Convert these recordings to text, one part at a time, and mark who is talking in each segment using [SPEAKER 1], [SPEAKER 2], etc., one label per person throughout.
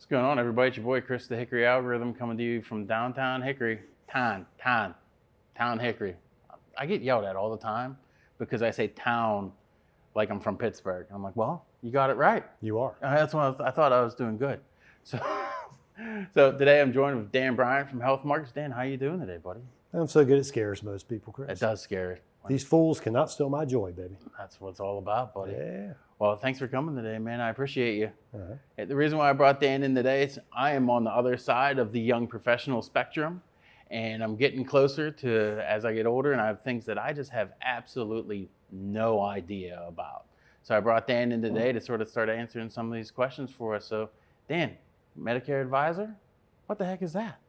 [SPEAKER 1] What's going on, everybody? It's your boy Chris, the Hickory Algorithm, coming to you from downtown Hickory. Town Hickory. I get yelled at all the time because I say town like I'm from Pittsburgh. I'm like, well, you got it right.
[SPEAKER 2] You are.
[SPEAKER 1] That's what I thought I was doing good. So, so today I'm joined with Dan Bryant from Health Markets. Dan, how you doing today, buddy?
[SPEAKER 2] I'm so good it scares most people, Chris.
[SPEAKER 1] It does scare.
[SPEAKER 2] These fools cannot steal my joy, baby.
[SPEAKER 1] That's what it's all about, buddy.
[SPEAKER 2] Yeah.
[SPEAKER 1] Well, thanks for coming today, man. I appreciate you.
[SPEAKER 2] Uh-huh.
[SPEAKER 1] The reason why I brought Dan in today is I am on the other side of the young professional spectrum, and I'm getting closer to as I get older, and I have things that I just have absolutely no idea about. So I brought Dan in today to sort of start answering some of these questions for us. So, Dan, Medicare advisor, what the heck is that?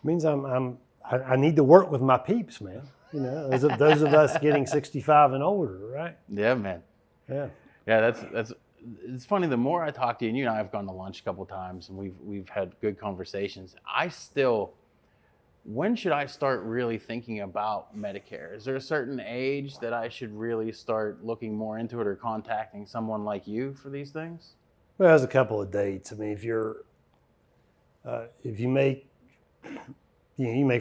[SPEAKER 2] Means I need to work with my peeps, man. You know, those of us getting 65 and older, right?
[SPEAKER 1] Yeah, man.
[SPEAKER 2] Yeah.
[SPEAKER 1] Yeah, that's. It's funny. The more I talk to you, and you and I have gone to lunch a couple of times, and we've had good conversations. When should I start really thinking about Medicare? Is there a certain age that I should really start looking more into it, or contacting someone like you for these things?
[SPEAKER 2] Well, there's a couple of dates. I mean, if you make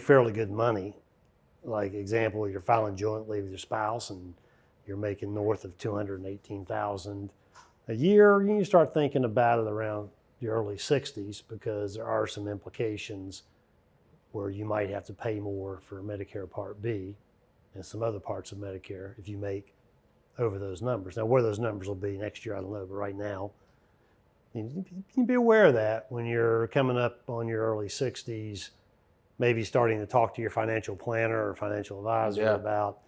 [SPEAKER 2] fairly good money, like example, you're filing jointly with your spouse and you're making north of $218,000 a year, you start thinking about it around your early 60s, because there are some implications where you might have to pay more for Medicare Part B and some other parts of Medicare if you make over those numbers. Now, where those numbers will be next year, I don't know, but right now, you can be aware of that when you're coming up on your early 60s, maybe starting to talk to your financial planner or financial advisor about,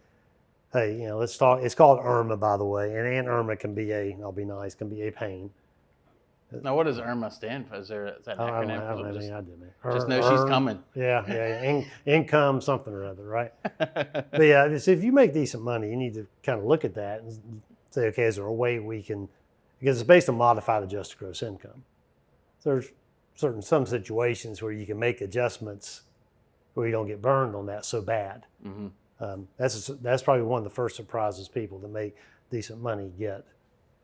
[SPEAKER 2] hey, let's talk. It's called IRMA, by the way, and IRMA can be can be a pain.
[SPEAKER 1] Now, what does IRMA stand for? Is that an acronym?
[SPEAKER 2] I don't have any idea, man.
[SPEAKER 1] Just know she's coming.
[SPEAKER 2] Yeah. Income something or other, right? But yeah, so if you make decent money, you need to kind of look at that and say, okay, is there a way we can, because it's based on modified adjusted gross income. So there's some situations where you can make adjustments where you don't get burned on that so bad.
[SPEAKER 1] Mm-hmm.
[SPEAKER 2] That's probably one of the first surprises people that make decent money get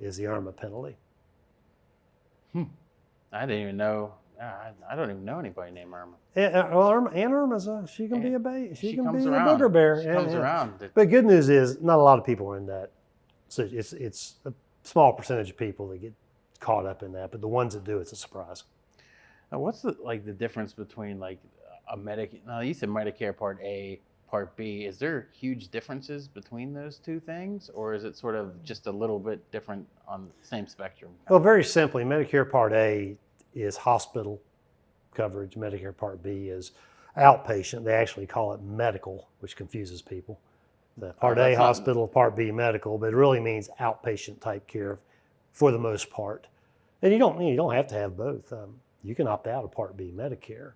[SPEAKER 2] is the IRMA penalty.
[SPEAKER 1] I didn't even know. I don't even know anybody named Irma.
[SPEAKER 2] Irma's she can be a booger bear.
[SPEAKER 1] She comes around.
[SPEAKER 2] But good news is not a lot of people are in that. So it's a small percentage of people that get caught up in that, but the ones that do, it's a surprise.
[SPEAKER 1] Now, what's the difference between a Medicare? Now, you said Medicare Part A, Part B. Is there huge differences between those two things, or is it sort of just a little bit different on the same spectrum?
[SPEAKER 2] Well, very simply, Medicare Part A is hospital coverage. Medicare Part B is outpatient. They actually call it medical, which confuses people. The Part A hospital, Part B medical, but it really means outpatient type care for the most part. And you don't have to have both. You can opt out of Part B Medicare.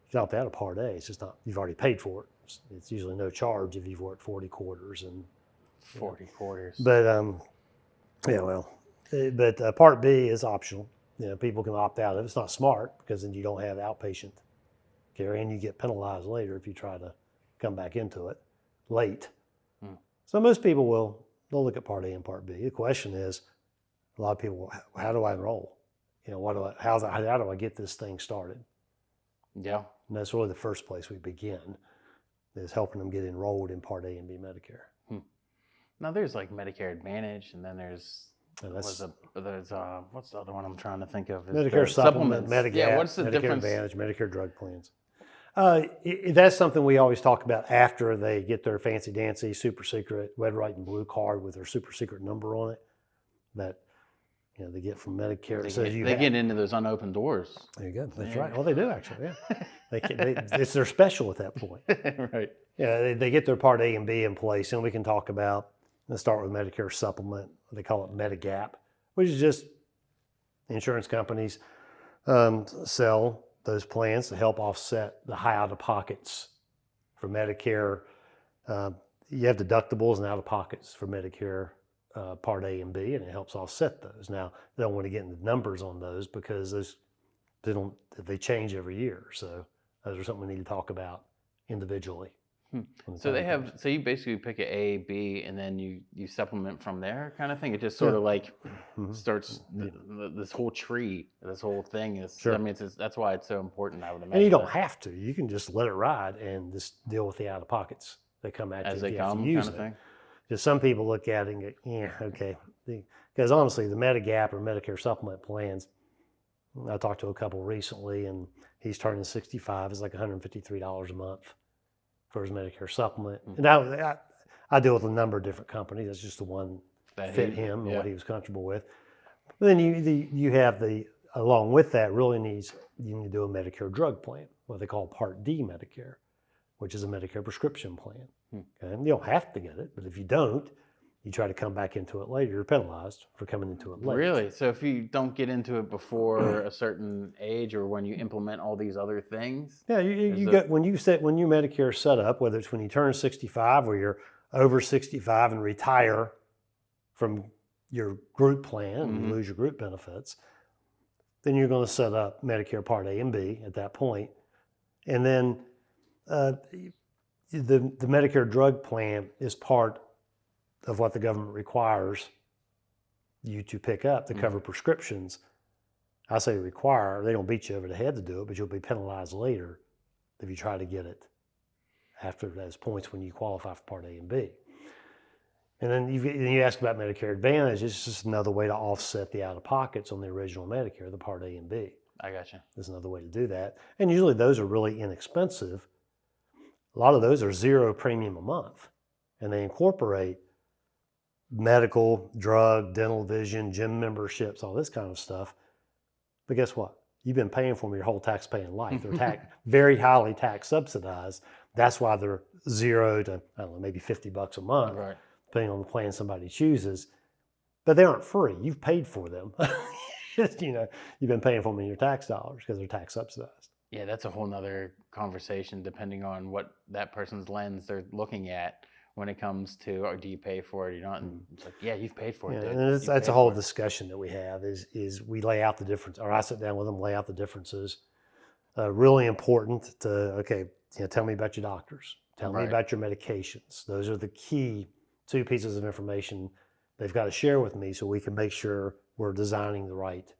[SPEAKER 2] You can opt out of Part A. It's just not, you've already paid for it. It's usually no charge if you've worked 40 quarters.
[SPEAKER 1] 40 quarters.
[SPEAKER 2] But Part B is optional. People can opt out of it. It's not smart, because then you don't have outpatient care and you get penalized later if you try to come back into it late. So most people they'll look at Part A and Part B. The question is, a lot of people, how do I enroll? How do I get this thing started?
[SPEAKER 1] Yeah.
[SPEAKER 2] And that's really the first place we begin, is helping them get enrolled in Part A and B Medicare.
[SPEAKER 1] Now there's Medicare Advantage, and then there's what's the other one I'm trying to think of?
[SPEAKER 2] Medicare Supplement, Medigap,
[SPEAKER 1] yeah, what's the
[SPEAKER 2] Medicare
[SPEAKER 1] difference?
[SPEAKER 2] Advantage, Medicare drug plans. That's something we always talk about after they get their fancy dancy super secret red, white, and blue card with their super secret number on it that they get from Medicare.
[SPEAKER 1] They get into those unopened doors.
[SPEAKER 2] There you go. That's right. Well, they do actually. Yeah, it's their special at that point.
[SPEAKER 1] Right.
[SPEAKER 2] Yeah, they get their Part A and B in place, and we can talk about. Let's start with Medicare Supplement. They call it Medigap, which is just insurance companies sell those plans to help offset the high out-of-pockets for Medicare. You have deductibles and out-of-pockets for Medicare Part A and B, and it helps offset those. Now, they don't want to get into numbers on those because they change every year. So those are something we need to talk about individually.
[SPEAKER 1] So they have, so you basically pick a A, B, and then you supplement from there, kind of thing. It just sort of like starts this whole tree, this whole thing is.
[SPEAKER 2] Sure.
[SPEAKER 1] I mean, that's why it's so important. I would imagine.
[SPEAKER 2] And you don't have to. You can just let it ride and just deal with the out of pockets that come at you
[SPEAKER 1] as
[SPEAKER 2] if
[SPEAKER 1] they
[SPEAKER 2] you have
[SPEAKER 1] come,
[SPEAKER 2] to use
[SPEAKER 1] kind of
[SPEAKER 2] it.
[SPEAKER 1] thing.
[SPEAKER 2] Just some people look at it and go, yeah, okay. Because honestly, the Medigap or Medicare supplement plans, I talked to a couple recently, and he's turning 65. It's like $153 a month for his Medicare supplement. And I deal with a number of different companies. That's just the one that fit him and what he was comfortable with. But then you have along with that, you need to do a Medicare drug plan, what they call Part D Medicare, which is a Medicare prescription plan. Okay? And you don't have to get it, but if you don't, you try to come back into it later, you're penalized for coming into it late.
[SPEAKER 1] Really? So if you don't get into it before a certain age, or when you implement all these other things?
[SPEAKER 2] Yeah, when your Medicare is set up, whether it's when you turn 65 or you're over 65 and retire from your group plan and you lose your group benefits, then you're going to set up Medicare Part A and B at that point. And then the Medicare drug plan is part of what the government requires you to pick up to cover prescriptions. I say require, they don't beat you over the head to do it, but you'll be penalized later if you try to get it after those points when you qualify for Part A and B. And then you ask about Medicare Advantage. It's just another way to offset the out-of-pockets on the original Medicare, the Part A and B.
[SPEAKER 1] I gotcha.
[SPEAKER 2] There's another way to do that. And usually those are really inexpensive. A lot of those are $0 premium a month, and they incorporate medical, drug, dental, vision, gym memberships, all this kind of stuff. But guess what? You've been paying for them your whole tax-paying life. They're very highly tax subsidized. That's why they're $0 to, I don't know, maybe $50 a month,
[SPEAKER 1] Right.
[SPEAKER 2] depending on the plan somebody chooses. But they aren't free. You've paid for them. You've been paying for them in your tax dollars because they're tax subsidized.
[SPEAKER 1] Yeah, that's a whole nother conversation depending on what that person's lens they're looking at when it comes to, or do you pay for it or not? And it's like, yeah, you've paid for it.
[SPEAKER 2] And that's a whole discussion that we have is we lay out the difference, or I sit down with them, lay out the differences. Really important to, tell me about your doctors. Tell me about your medications. Those are the key 2 pieces of information they've got to share with me so we can make sure we're designing the right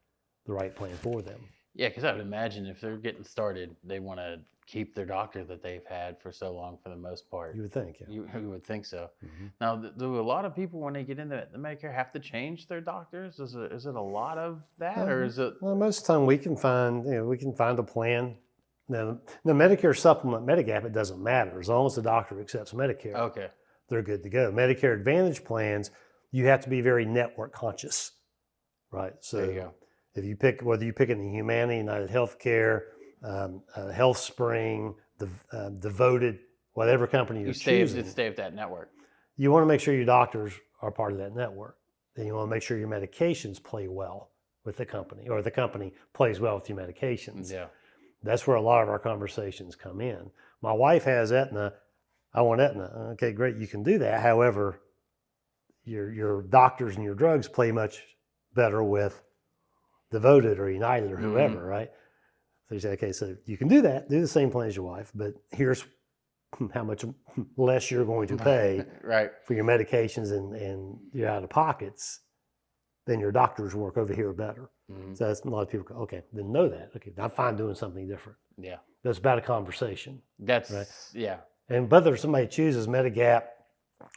[SPEAKER 2] plan for them.
[SPEAKER 1] Yeah, because I would imagine if they're getting started, they want to keep their doctor that they've had for so long for the most part.
[SPEAKER 2] You would think, yeah.
[SPEAKER 1] You would think so. Now, do a lot of people, when they get into the Medicare, have to change their doctors? Is it a lot of that, or is it?
[SPEAKER 2] Well, most of the time we can find a plan. Now, the Medicare supplement, Medigap, it doesn't matter. As long as the doctor accepts Medicare,
[SPEAKER 1] Okay.
[SPEAKER 2] they're good to go. Medicare Advantage plans, you have to be very network conscious, right? So
[SPEAKER 1] There you go.
[SPEAKER 2] if you pick, whether you pick in the Humana, United Healthcare, HealthSpring, Devoted, whatever company you're choosing,
[SPEAKER 1] stay with that network.
[SPEAKER 2] you want to make sure your doctors are part of that network. Then you want to make sure your medications play well with the company, or the company plays well with your medications.
[SPEAKER 1] Yeah.
[SPEAKER 2] That's where a lot of our conversations come in. My wife has Aetna. I want Aetna. Okay, great, you can do that. However, your doctors and your drugs play much better with Devoted or United or whoever, right? So you say, okay, so you can do that, do the same plan as your wife, but here's how much less you're going to pay for your medications and your out-of-pockets, then your doctors work over here better. So that's, a lot of people go, okay, then know that. Okay, I'm fine doing something different.
[SPEAKER 1] Yeah.
[SPEAKER 2] That's about a conversation.
[SPEAKER 1] That's,
[SPEAKER 2] right?
[SPEAKER 1] Yeah.
[SPEAKER 2] And whether somebody chooses Medigap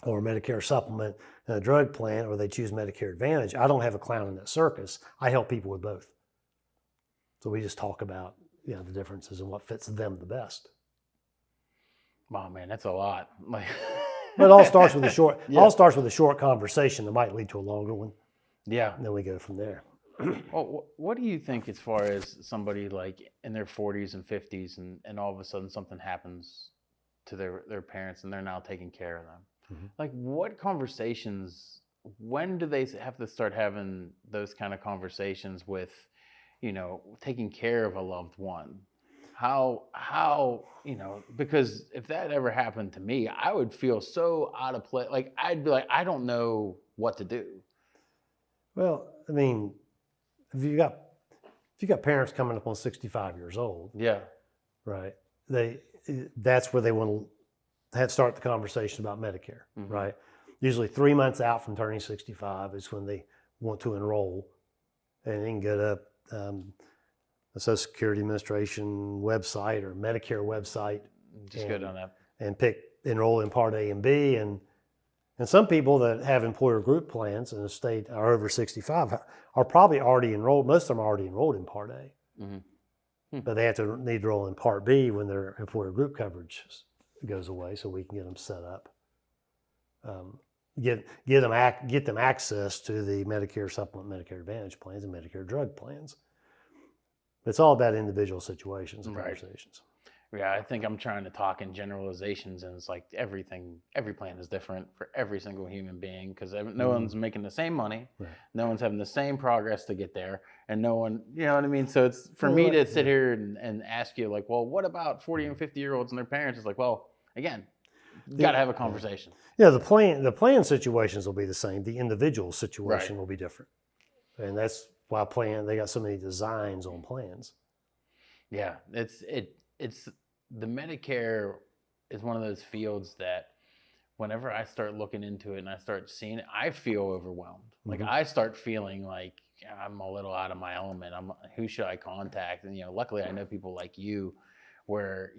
[SPEAKER 2] or Medicare supplement and a drug plan, or they choose Medicare Advantage, I don't have a clown in that circus. I help people with both. So we just talk about the differences and what fits them the best.
[SPEAKER 1] Wow, man, that's a lot. Like,
[SPEAKER 2] but it all starts with a short. All starts with a short conversation that might lead to a longer one.
[SPEAKER 1] Yeah.
[SPEAKER 2] And then we go from there.
[SPEAKER 1] Well, what do you think as far as somebody like in their 40s and 50s, and all of a sudden something happens to their parents and they're now taking care of them? Like, what conversations? When do they have to start having those kind of conversations with, taking care of a loved one? How because if that ever happened to me, I would feel so out of place. Like, I'd be like, I don't know what to do.
[SPEAKER 2] Well, I mean, if you got parents coming up on 65 years old,
[SPEAKER 1] yeah,
[SPEAKER 2] right? That's where they want to start the conversation about Medicare, right? Usually 3 months out from turning 65 is when they want to enroll, and they can go to the Social Security Administration website or Medicare website.
[SPEAKER 1] Just go down that.
[SPEAKER 2] And enroll in Part A and B. And some people that have employer group plans in the state are over 65 are probably already enrolled. Most of them are already enrolled in Part A. But they need to enroll in Part B when their employer group coverage goes away, so we can get them set up. Get them access to the Medicare Supplement, Medicare Advantage plans, and Medicare drug plans. It's all about individual situations and conversations.
[SPEAKER 1] Yeah, I think I'm trying to talk in generalizations, and it's like every plan is different for every single human being, because no one's making the same money, no one's having the same progress to get there, and no one, you know what I mean? So it's for me to sit here and ask you, like, well, what about 40 and 50-year-olds and their parents? It's like, well, again, you got to have a conversation.
[SPEAKER 2] Yeah, the plan situations will be the same. The individual situation will be different, and that's why they got so many designs on plans.
[SPEAKER 1] Yeah, it's the Medicare is one of those fields that whenever I start looking into it and I start seeing it, I feel overwhelmed. Like I start feeling like I'm a little out of my element. Who should I contact? And luckily I know people like you, where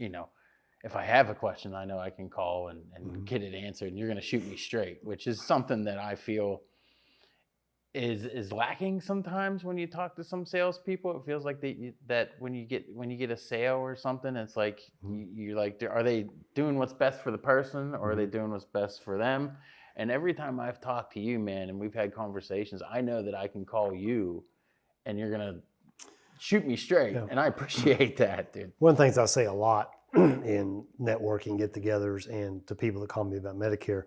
[SPEAKER 1] if I have a question, I know I can call and get it answered, and you're going to shoot me straight, which is something that I feel is lacking sometimes when you talk to some salespeople. It feels like that when you get a sale or something, it's like you're like, are they doing what's best for the person, or are they doing what's best for them? And every time I've talked to you, man, and we've had conversations, I know that I can call you and you're gonna shoot me straight, and I appreciate that, dude.
[SPEAKER 2] One of the things I say a lot in networking get-togethers and to people that call me about Medicare,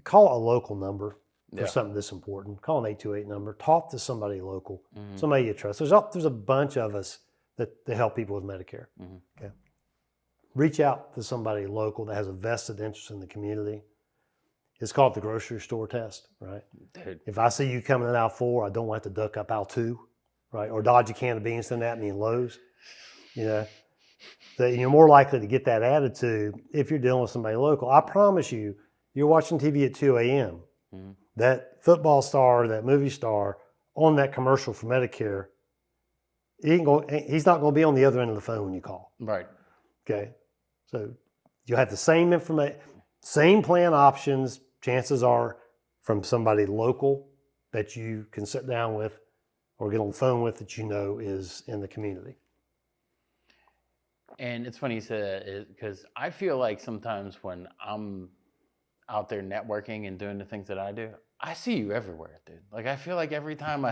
[SPEAKER 2] call a local number for something this important. Call an 828 number. Talk to somebody local, somebody you trust. There's a bunch of us that help people with Medicare. Okay, reach out to somebody local that has a vested interest in the community. It's called the grocery store test, right?
[SPEAKER 1] Dude.
[SPEAKER 2] If I see you coming in aisle 4, I don't want to duck up aisle 2, right? Or dodge a can of beans sitting at me in Lowe's. So you're more likely to get that attitude if you're dealing with somebody local. I promise you, you're watching TV at 2 a.m. That football star, that movie star on that commercial for Medicare, he's not going to be on the other end of the phone when you call.
[SPEAKER 1] Right.
[SPEAKER 2] Okay. So you'll have the same information, same plan options, chances are, from somebody local that you can sit down with or get on the phone with that is in the community.
[SPEAKER 1] And it's funny you say that, because I feel like sometimes when I'm out there networking and doing the things that I do, I see you everywhere, dude. Like, I feel like every time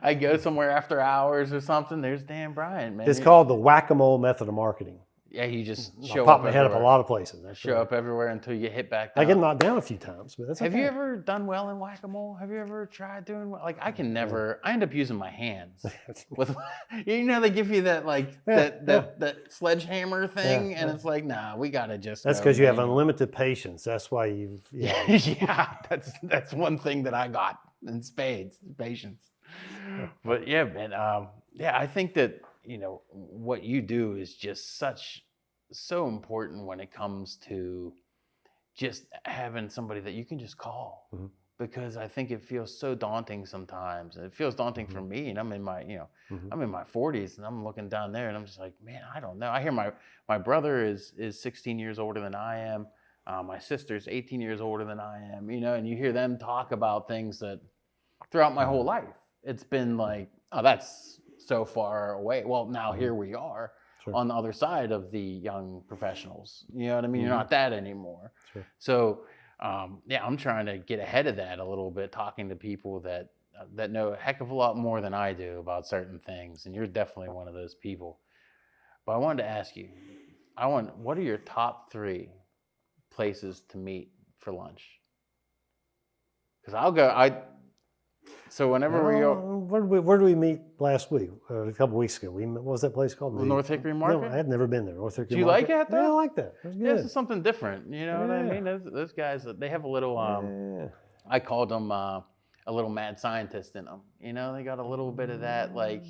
[SPEAKER 1] I go somewhere after hours or something, there's Dan Bryant, man.
[SPEAKER 2] It's called the whack-a-mole method of marketing.
[SPEAKER 1] Yeah, you just show
[SPEAKER 2] pop
[SPEAKER 1] up
[SPEAKER 2] my head up a lot of places.
[SPEAKER 1] Show up everywhere until you get hit back down.
[SPEAKER 2] I get knocked down a few times, but that's okay.
[SPEAKER 1] Have you ever done well in whack-a-mole? Have you ever tried doing well? Like, I can never. I end up using my hands. With, they give you that that sledgehammer thing, and it's like, nah, we gotta just.
[SPEAKER 2] That's because you have unlimited patience. That's why you've.
[SPEAKER 1] Yeah, that's one thing that I got in spades, patience. But yeah, man. I think that what you do is just so important when it comes to just having somebody that you can just call, because I think it feels so daunting sometimes. It feels daunting for me, and I'm in my I'm in my 40s, and I'm looking down there and I'm just like, man, I don't know. I hear my brother is 16 years older than I am. My sister's 18 years older than I am, and you hear them talk about things that throughout my whole life, it's been like, oh, that's so far away. Well, now here we are on the other side of the young professionals. You know what I mean? You're not that anymore.
[SPEAKER 2] Sure.
[SPEAKER 1] So, I'm trying to get ahead of that a little bit, talking to people that know a heck of a lot more than I do about certain things. And you're definitely one of those people. But I wanted to ask you, what are your top 3 places to meet for lunch? Because I'll go. So whenever we go,
[SPEAKER 2] where did we meet last week? A couple weeks ago. What was that place called?
[SPEAKER 1] North Hickory Market.
[SPEAKER 2] No, I had never been there. North Hickory.
[SPEAKER 1] Do you
[SPEAKER 2] Market.
[SPEAKER 1] like it though?
[SPEAKER 2] Yeah, I like that. It was good.
[SPEAKER 1] This is something different. You know what I mean? Those guys, they have a little. I called them a little mad scientist in them. They got a little bit of that, like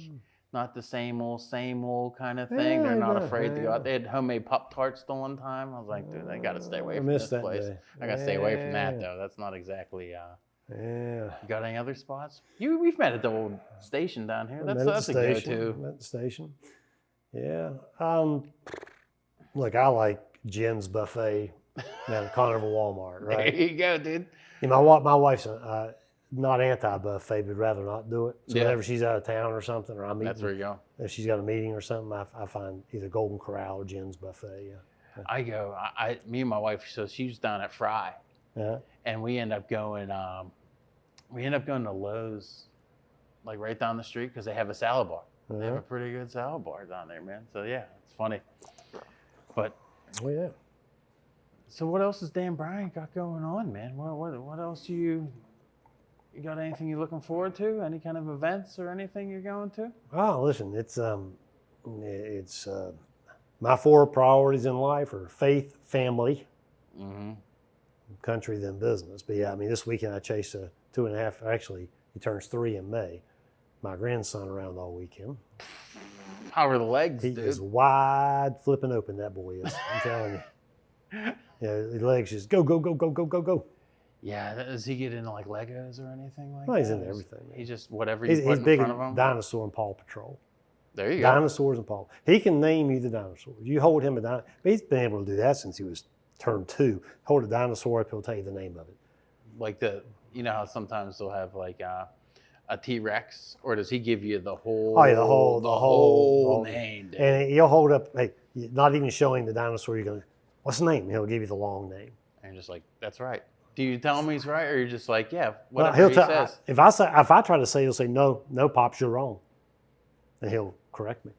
[SPEAKER 1] not the same old kind of thing. They're not afraid to go out. They had homemade Pop-Tarts the one time. I was like, dude, I got to stay away from this place. I got to stay away from that, though. That's not exactly... You got any other spots? We've met at the old station down here. That's a go-to.
[SPEAKER 2] At the station. Yeah. Look, I like Jen's Buffet down at Carnival Walmart, right?
[SPEAKER 1] There you go, dude.
[SPEAKER 2] You know, my wife's not anti-buffet, but rather not do it. So whenever she's out of town or something, or I'm eating,
[SPEAKER 1] that's where you go.
[SPEAKER 2] If she's got a meeting or something, I find either Golden Corral or Jen's Buffet. Yeah.
[SPEAKER 1] I go. Me and my wife. So she was down at Fry, and we end up going. We end up going to Lowe's, like right down the street, because they have a salad bar. They have a pretty good salad bar down there, man. So yeah, it's funny. But so what else has Dan Bryant got going on, man? What else you got? Anything you're looking forward to? Any kind of events or anything you're going to?
[SPEAKER 2] Oh, listen, it's my 4 priorities in life are faith, family, country, then business. But yeah, I mean, this weekend I chased a 2.5. Actually, he turns 3 in May. My grandson around all weekend.
[SPEAKER 1] How are the legs,
[SPEAKER 2] He
[SPEAKER 1] dude?
[SPEAKER 2] is wide flipping open, that boy is. I'm telling you. Yeah, the legs just go, go, go, go, go, go, go.
[SPEAKER 1] Yeah, does he get into like Legos or anything like
[SPEAKER 2] Well,
[SPEAKER 1] that?
[SPEAKER 2] he's into everything, man.
[SPEAKER 1] He just, whatever you put
[SPEAKER 2] He's
[SPEAKER 1] in
[SPEAKER 2] big
[SPEAKER 1] front
[SPEAKER 2] in
[SPEAKER 1] of him.
[SPEAKER 2] Dinosaur and Paw Patrol.
[SPEAKER 1] There you go.
[SPEAKER 2] Dinosaurs and Paw. He can name you the dinosaurs. You hold him a dinosaur. He's been able to do that since he was turned 2. Hold a dinosaur up, he'll tell you the name of it.
[SPEAKER 1] Like you know how sometimes they'll have like a T-Rex, or does he give you the whole?
[SPEAKER 2] Oh yeah, the whole
[SPEAKER 1] name, dude.
[SPEAKER 2] And he'll hold up. Hey, not even showing the dinosaur. You go, what's the name? He'll give you the long name.
[SPEAKER 1] And you're just like, that's right. Do you tell him he's right, or you're just like, yeah,
[SPEAKER 2] Well,
[SPEAKER 1] whatever he says?
[SPEAKER 2] If I try to say, he'll say, no, pops, you're wrong, and he'll correct me.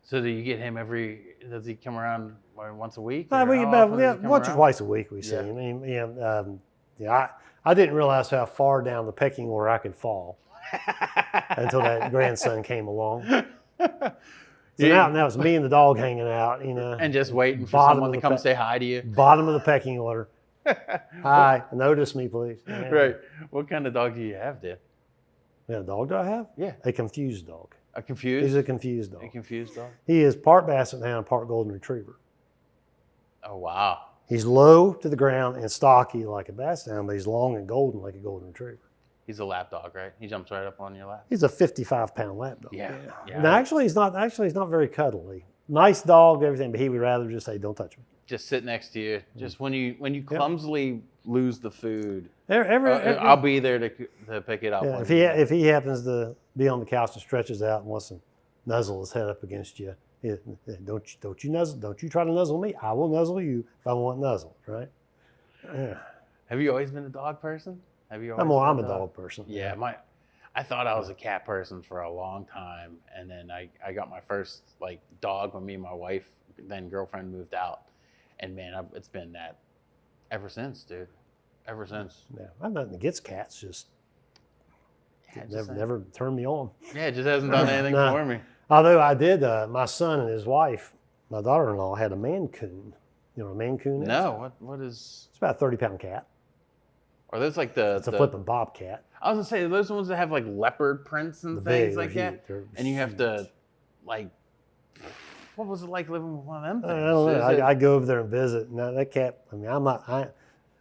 [SPEAKER 1] So do you get him does he come around once a week?
[SPEAKER 2] Once or twice a week we see him. I mean, I didn't realize how far down the pecking order I could fall until that grandson came along. So now it's me and the dog hanging out, you know.
[SPEAKER 1] And just waiting for someone to come say hi to you.
[SPEAKER 2] Bottom of the pecking order. Hi, notice me, please. Yeah.
[SPEAKER 1] Right. What kind of dog do you have, Dan?
[SPEAKER 2] What kind of dog do I have?
[SPEAKER 1] Yeah.
[SPEAKER 2] A confused dog.
[SPEAKER 1] A confused?
[SPEAKER 2] He's a confused dog.
[SPEAKER 1] A confused dog?
[SPEAKER 2] He is part Basset Hound, part Golden Retriever.
[SPEAKER 1] Oh, wow.
[SPEAKER 2] He's low to the ground and stocky like a Basset Hound, but he's long and golden like a Golden Retriever.
[SPEAKER 1] He's a lap dog, right? He jumps right up on your lap.
[SPEAKER 2] He's a 55-pound lap dog.
[SPEAKER 1] Yeah.
[SPEAKER 2] Now, actually, he's not very cuddly. Nice dog, everything, but he would rather just say, "Don't touch me."
[SPEAKER 1] Just sit next to you. Just when you clumsily lose the food,
[SPEAKER 2] I'll
[SPEAKER 1] be there to pick it up.
[SPEAKER 2] Yeah, if he happens to be on the couch and stretches out and wants to nuzzle his head up against you, don't you nuzzle? Don't you try to nuzzle me? I will nuzzle you if I want nuzzled, right? Yeah.
[SPEAKER 1] Have you always been a dog person? Have you?
[SPEAKER 2] I'm a dog person.
[SPEAKER 1] Yeah, I thought I was a cat person for a long time, and then I got my first like dog when me and my wife, then girlfriend, moved out, and man, it's been that ever since, dude. Ever since.
[SPEAKER 2] Yeah, I'm nothing against cats, just never turned me on.
[SPEAKER 1] Yeah, it just hasn't done anything for me.
[SPEAKER 2] Although I did, my son and his wife, my daughter-in-law, had a Mancoon. You know what a Mancoon is?
[SPEAKER 1] No, what is?
[SPEAKER 2] It's about a 30-pound cat.
[SPEAKER 1] Are those like
[SPEAKER 2] It's a flipping bobcat.
[SPEAKER 1] I was gonna say, those ones that have like leopard prints and things like that, and you have to, like, what was it like living with one of them things?
[SPEAKER 2] I don't know. I go over there and visit. No, that cat. I mean,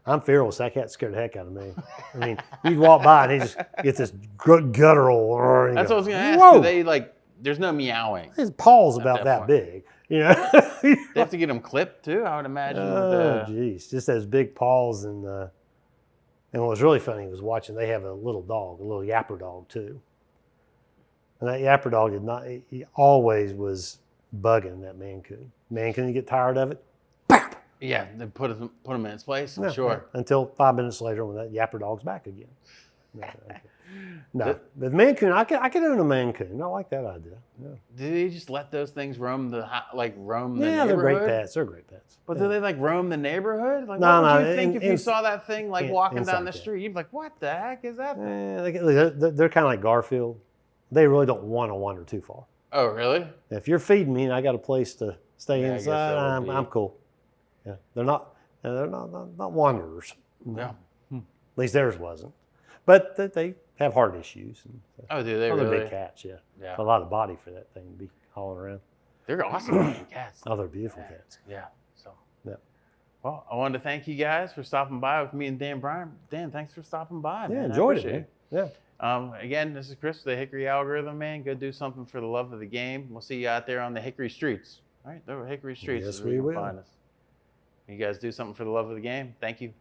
[SPEAKER 2] I'm fearless. That cat scared the heck out of me. I mean, you'd walk by and he just gets this guttural.
[SPEAKER 1] That's what I was gonna ask. Whoa! Do they like? There's no meowing.
[SPEAKER 2] His paw's about that big. You know.
[SPEAKER 1] They have to get him clipped too, I would imagine.
[SPEAKER 2] Oh, geez, just those big paws and what was really funny was watching. They have a little dog, a little yapper dog too. And that yapper dog he always was bugging that Mancoon. Mancoon, you get tired of it.
[SPEAKER 1] Yeah, they put him in its place. I'm sure.
[SPEAKER 2] Until 5 minutes later, when that yapper dog's back again. No, but Mancoon, I could own a Mancoon. I like that idea. Yeah.
[SPEAKER 1] Do they just let those things roam the neighborhood?
[SPEAKER 2] They're great pets. They're great pets.
[SPEAKER 1] But do they like roam the neighborhood? Like, what would you think if you saw that thing like walking down the street? You'd be like, "What the heck is that?"
[SPEAKER 2] They're kind of like Garfield. They really don't want to wander too far.
[SPEAKER 1] Oh, really?
[SPEAKER 2] If you're feeding me and I got a place to stay inside, I'm cool. Yeah, they're not wanderers.
[SPEAKER 1] Yeah.
[SPEAKER 2] At least theirs wasn't. But they have heart issues. And,
[SPEAKER 1] Oh, do they
[SPEAKER 2] they're
[SPEAKER 1] really?
[SPEAKER 2] big cats, yeah.
[SPEAKER 1] Yeah.
[SPEAKER 2] A lot of body for that thing to be hauling around.
[SPEAKER 1] They're awesome looking cats.
[SPEAKER 2] Oh, they're beautiful cats.
[SPEAKER 1] Yeah. So.
[SPEAKER 2] Yeah.
[SPEAKER 1] Well, I wanted to thank you guys for stopping by with me and Dan Bryant. Dan, thanks for stopping by.
[SPEAKER 2] Yeah,
[SPEAKER 1] man.
[SPEAKER 2] enjoyed it,
[SPEAKER 1] Appreciate
[SPEAKER 2] man. Yeah.
[SPEAKER 1] Again, this is Chris with the Hickory Algorithm, man. Go do something for the love of the game. We'll see you out there on the Hickory streets. All right, the Hickory streets
[SPEAKER 2] Yes,
[SPEAKER 1] is where
[SPEAKER 2] we
[SPEAKER 1] you can
[SPEAKER 2] will.
[SPEAKER 1] find us. You guys do something for the love of the game. Thank you.